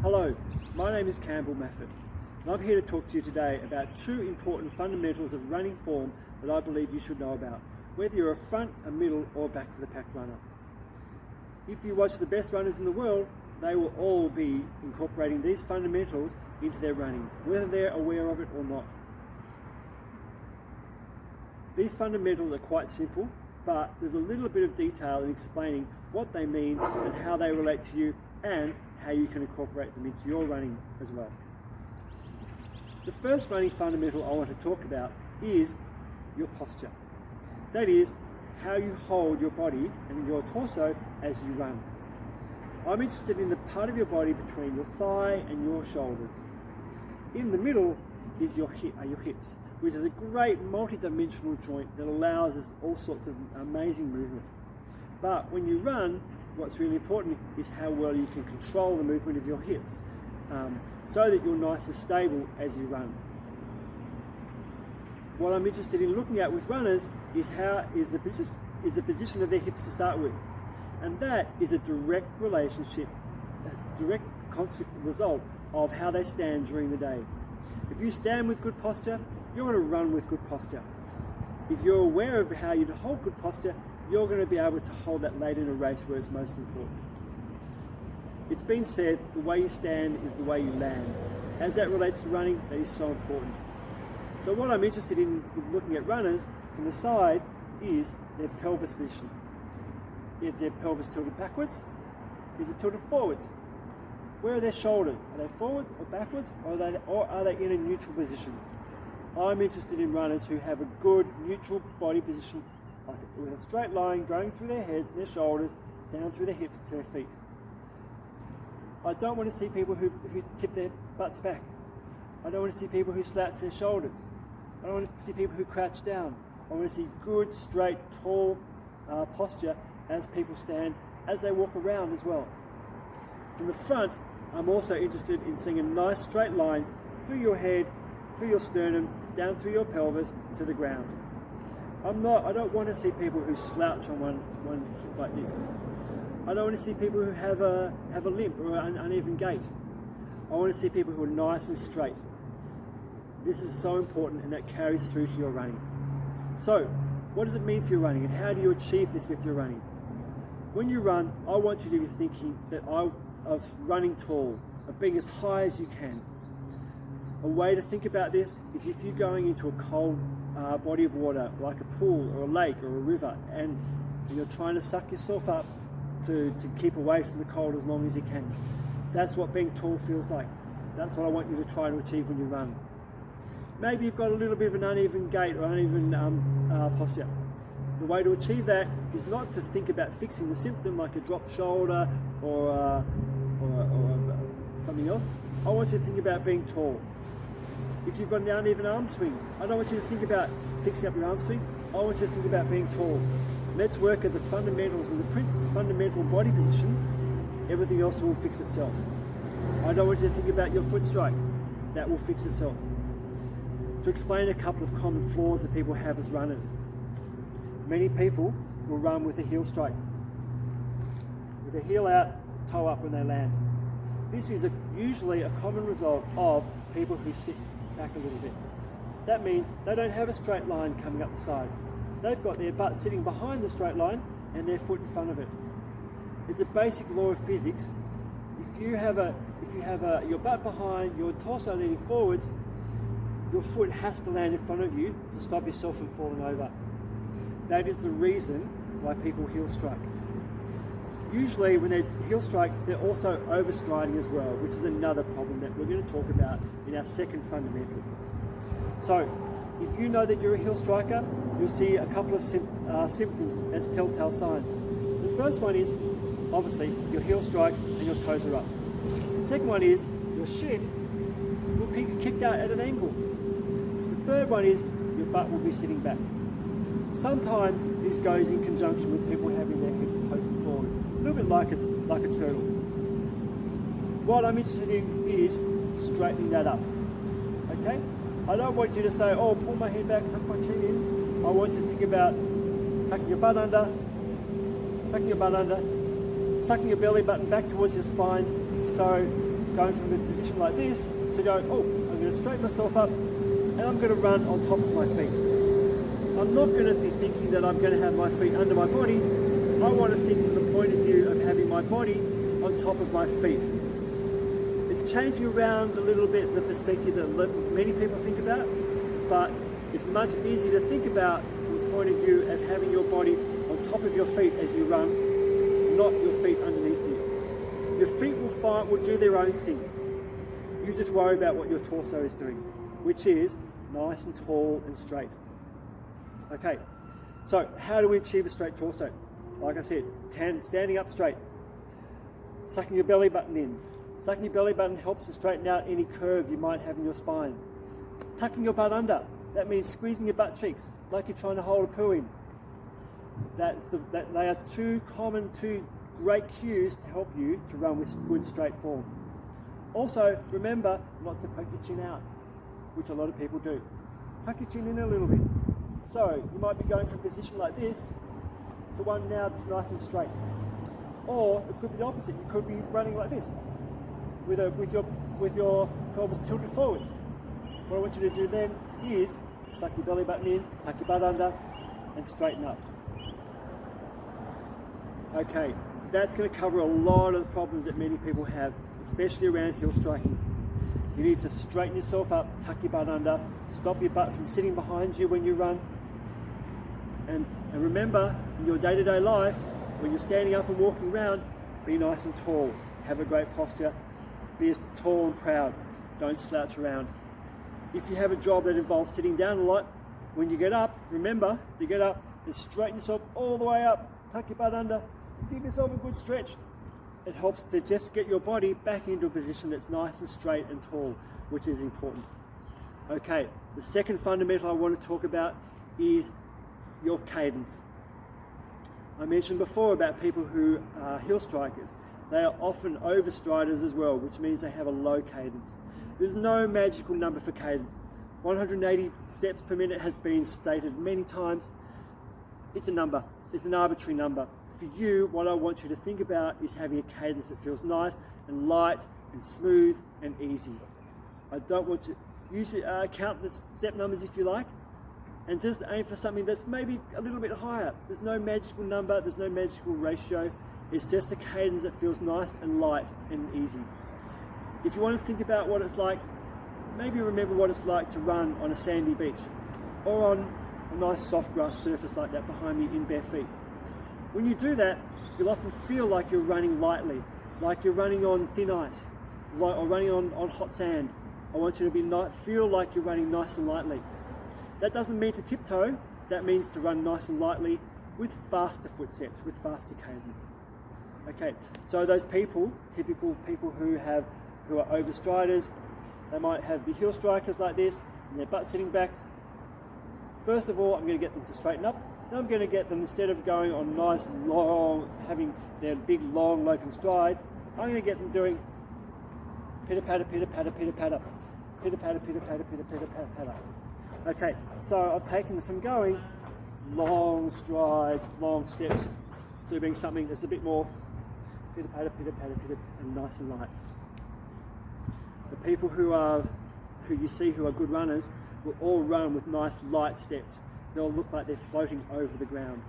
Hello, my name is Campbell Maffett, and I'm here to talk to you today about two important fundamentals of running form that I believe you should know about, whether you're a front, a middle, or back to the pack runner. If you watch the best runners in the world, they will all be incorporating these fundamentals into their running, whether they're aware of it or not. These fundamentals are quite simple, but there's a little bit of detail in explaining what they mean and how they relate to you and how you can incorporate them into your running as well. The first running fundamental I want to talk about is your posture. That is, how you hold your body and your torso as you run. I'm interested in the part of your body between your thigh and your shoulders. In the middle is your hips, which is a great multi-dimensional joint that allows us all sorts of amazing movement. But when you run, what's really important is how well you can control the movement of your hips so that you're nice and stable as you run. What I'm interested in looking at with runners is the position of their hips to start with. And that is a direct relationship, a direct result of how they stand during the day. If you stand with good posture, you're going to run with good posture. If you're aware of how you hold good posture, you're going to be able to hold that late in a race where it's most important. It's been said, the way you stand is the way you land. As that relates to running, that is so important. So what I'm interested in with looking at runners from the side is their pelvis position. Is their pelvis tilted backwards? Is it tilted forwards? Where are their shoulders? Are they forwards or backwards, or are they in a neutral position? I'm interested in runners who have a good neutral body position, like with a straight line going through their head, their shoulders, down through their hips to their feet. I don't want to see people who tip their butts back. I don't want to see people who slouch their shoulders. I don't want to see people who crouch down. I want to see good, straight, tall posture as people stand, as they walk around as well. From the front, I'm also interested in seeing a nice straight line through your head, through your sternum, down through your pelvis to the ground. I don't want to see people who slouch on one hip like this. I don't want to see people who have a limp or an uneven gait. I want to see people who are nice and straight. This is so important, and that carries through to your running. So, what does it mean for your running, and how do you achieve this with your running? When you run, I want you to be thinking of running tall, of being as high as you can. A way to think about this is if you're going into a cold body of water, like a pool or a lake or a river, and you're trying to suck yourself up to keep away from the cold as long as you can. That's what being tall feels like. That's what I want you to try to achieve when you run. Maybe you've got a little bit of an uneven gait or uneven posture. The way to achieve that is not to think about fixing the symptom like a dropped shoulder or something else. I want you to think about being tall. If you've got an uneven arm swing, I don't want you to think about fixing up your arm swing. I want you to think about being tall. Let's work at the fundamentals and the fundamental body position. Everything else will fix itself. I don't want you to think about your foot strike. That will fix itself. To explain a couple of common flaws that people have as runners. Many people will run with a heel strike, with a heel out, toe up when they land. This is usually a common result of people who sit back a little bit. That means they don't have a straight line coming up the side. They've got their butt sitting behind the straight line and their foot in front of it. It's a basic law of physics. If you have your butt behind, your torso leaning forwards, your foot has to land in front of you to stop yourself from falling over. That is the reason why people heel strike. Usually when they heel strike, they're also overstriding as well, which is another problem that we're going to talk about in our second fundamental. So, if you know that you're a heel striker, you'll see a couple of symptoms as telltale signs. The first one is, obviously, your heel strikes and your toes are up. The second one is, your shin will be kicked out at an angle. The third one is, your butt will be sitting back. Sometimes this goes in conjunction with people having their head poking forward, a little bit like a turtle. What I'm interested in is straightening that up, okay? I don't want you to say, oh, pull my head back, tuck my chin in. I want you to think about tucking your butt under, sucking your belly button back towards your spine so going from a position like this to go, oh, I'm going to straighten myself up and I'm going to run on top of my feet. I'm not going to be thinking that I'm going to have my feet under my body. I want to think from the point of view of having my body on top of my feet. It's changing around a little bit the perspective that many people think about, but it's much easier to think about from the point of view of having your body on top of your feet as you run, not your feet underneath you. Your feet will do their own thing. You just worry about what your torso is doing, which is nice and tall and straight. Okay, so how do we achieve a straight torso? Like I said, standing up straight, sucking your belly button in. Sucking your belly button helps to straighten out any curve you might have in your spine. Tucking your butt under, that means squeezing your butt cheeks like you're trying to hold a poo in. They are two great cues to help you to run with good straight form. Also, remember not to poke your chin out, which a lot of people do. Tuck your chin in a little bit. So you might be going from a position like this to one now that's nice and straight. Or it could be the opposite. You could be running like this, with your pelvis tilted forwards. What I want you to do then is suck your belly button in, tuck your butt under, and straighten up. Okay, that's going to cover a lot of the problems that many people have, especially around heel striking. You need to straighten yourself up, tuck your butt under, stop your butt from sitting behind you when you run. And remember, in your day-to-day life, when you're standing up and walking around, be nice and tall. Have a great posture. Be as tall and proud. Don't slouch around. If you have a job that involves sitting down a lot, when you get up, remember to get up and straighten yourself all the way up. Tuck your butt under. Give yourself a good stretch. It helps to just get your body back into a position that's nice and straight and tall, which is important. Okay, the second fundamental I want to talk about is your cadence. I mentioned before about people who are heel strikers. They are often overstriders as well, which means they have a low cadence. There's no magical number for cadence. 180 steps per minute has been stated many times. It's a number. It's an arbitrary number. For you, what I want you to think about is having a cadence that feels nice and light and smooth and easy. I don't want you to use count the step numbers if you like, and just aim for something that's maybe a little bit higher. There's no magical number, there's no magical ratio. It's just a cadence that feels nice and light and easy. If you want to think about what it's like, maybe remember what it's like to run on a sandy beach or on a nice soft grass surface like that behind you in bare feet. When you do that, you'll often feel like you're running lightly, like you're running on thin ice or running on hot sand. I want you to feel like you're running nice and lightly. That doesn't mean to tiptoe, that means to run nice and lightly with faster footsteps, with faster cadence. Okay, so those people, typical people who are overstriders, they might have the heel strikers like this, and their butt sitting back. First of all, I'm going to get them to straighten up. Then I'm going to get them, instead of going on nice, long, having their big, long, loping stride, I'm going to get them doing pitter-patter, pitter-patter, pitter-patter, pitter-patter, pitter-patter, pitter-patter, pitter-patter. Okay, so I've taken them from going long strides, long steps, to being something that's a bit more pitter-patter, pitter-patter, pitter, and nice and light. The people who you see who are good runners will all run with nice light steps. They'll look like they're floating over the ground.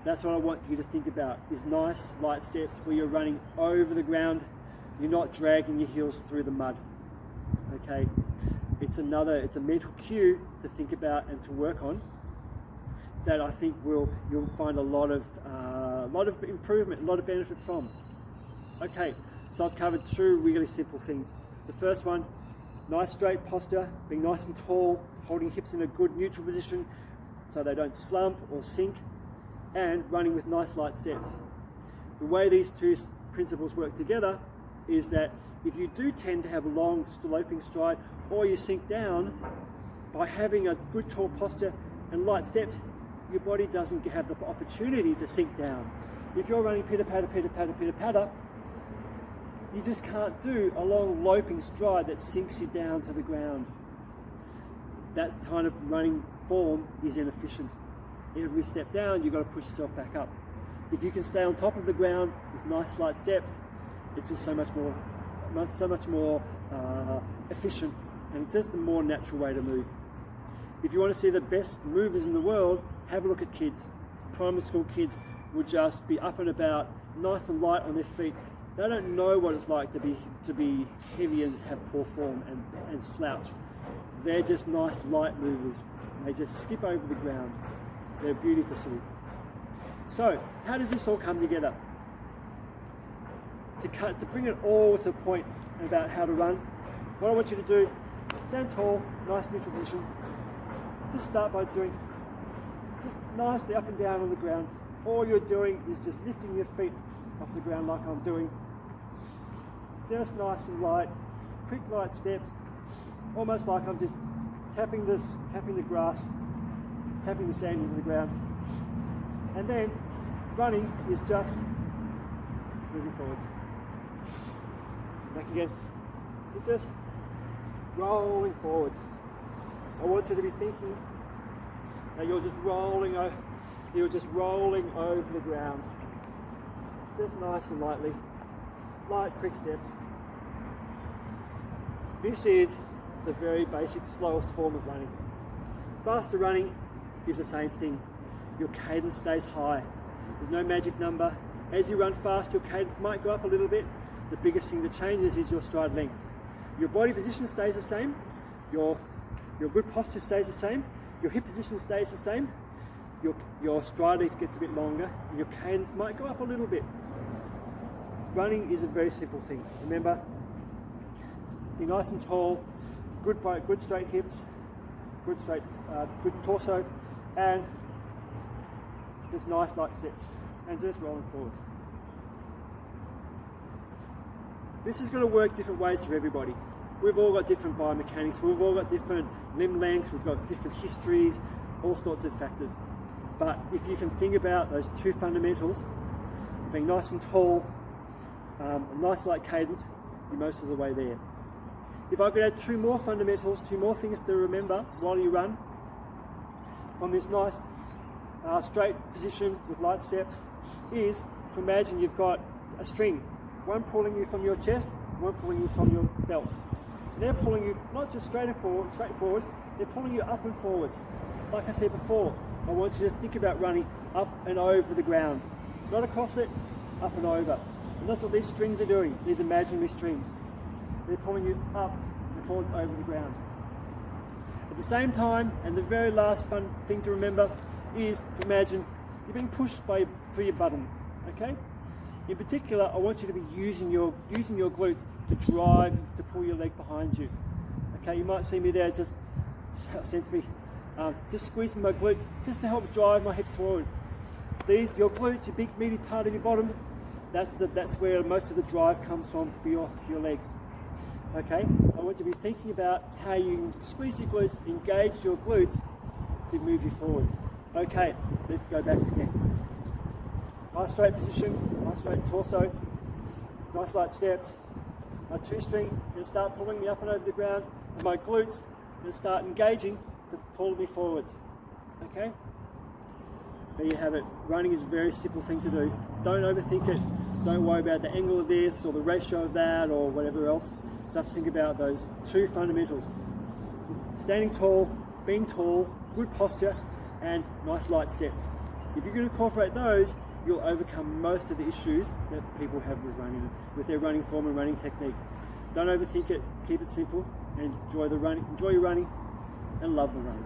That's what I want you to think about, is nice light steps where you're running over the ground. You're not dragging your heels through the mud. Okay, it's a mental cue to think about and to work on that I think you'll find a lot of improvement, a lot of benefit from. Okay, so I've covered two really simple things. The first one, nice straight posture, being nice and tall, holding hips in a good neutral position so they don't slump or sink, and running with nice light steps. The way these two principles work together is that if you do tend to have a long sloping stride or you sink down, by having a good tall posture and light steps, your body doesn't have the opportunity to sink down. If you're running pitter-patter, pitter-patter, pitter-patter, you just can't do a long loping stride that sinks you down to the ground. That kind of running form is inefficient. Every step down, you've got to push yourself back up. If you can stay on top of the ground with nice light steps, it's just so much so much more efficient, and just a more natural way to move. If you want to see the best movers in the world, have a look at kids. Primary school kids will just be up and about, nice and light on their feet. They don't know what it's like to be heavy and have poor form and slouch. They're just nice light movers. They just skip over the ground. They're a beauty to see. So, how does this all come together? To bring it all to the point about how to run, what I want you to do, stand tall, nice neutral position. Just start by doing just nicely up and down on the ground. All you're doing is just lifting your feet off the ground like I'm doing. Just nice and light, quick light steps, almost like I'm just tapping the grass, tapping the sand into the ground. And then running is just moving forwards. Back again. It's just rolling forwards. I want you to be thinking that you're just rolling over the ground. Just nice and lightly. Light, quick steps. This is the very basic, slowest form of running. Faster running is the same thing. Your cadence stays high. There's no magic number. As you run fast, your cadence might go up a little bit. The biggest thing that changes is your stride length. Your body position stays the same. Your good posture stays the same. Your hip position stays the same. Your stride length gets a bit longer, and your cadence might go up a little bit. Running is a very simple thing. Remember, be nice and tall, good straight hips, good torso, and just nice light steps, and just rolling forwards. This is going to work different ways for everybody. We've all got different biomechanics, we've all got different limb lengths, we've got different histories, all sorts of factors. But if you can think about those two fundamentals, being nice and tall, a nice light cadence, you're most of the way there. If I could add two more fundamentals, two more things to remember while you run, from this nice straight position with light steps, is to imagine you've got a string, one pulling you from your chest, one pulling you from your belt. And they're pulling you not just straight forward, they're pulling you up and forward. Like I said before, I want you to think about running up and over the ground. Not across it, up and over. And that's what these strings are doing, these imaginary strings. They're pulling you up and forward over the ground. At the same time, and the very last fun thing to remember, is to imagine you're being pushed for your button, okay? In particular, I want you to be using your glutes to drive, to pull your leg behind you. Okay, you might see me there, just squeezing my glutes, just to help drive my hips forward. Your glutes, your big meaty part of your bottom, that's where most of the drive comes from for your legs. Okay, I want you to be thinking about how you squeeze your glutes, engage your glutes to move you forwards. Okay, let's go back again. Nice straight position, nice straight torso, nice light steps. My two string going to start pulling me up and over the ground, and my glutes going to start engaging to pull me forwards. Okay? There you have it. Running is a very simple thing to do. Don't overthink it. Don't worry about the angle of this or the ratio of that or whatever else. Just think about those two fundamentals. Standing tall, being tall, good posture, and nice light steps. If you can incorporate those, you'll overcome most of the issues that people have with running, with their running form and running technique. Don't overthink it, keep it simple, and enjoy your running, and love the running.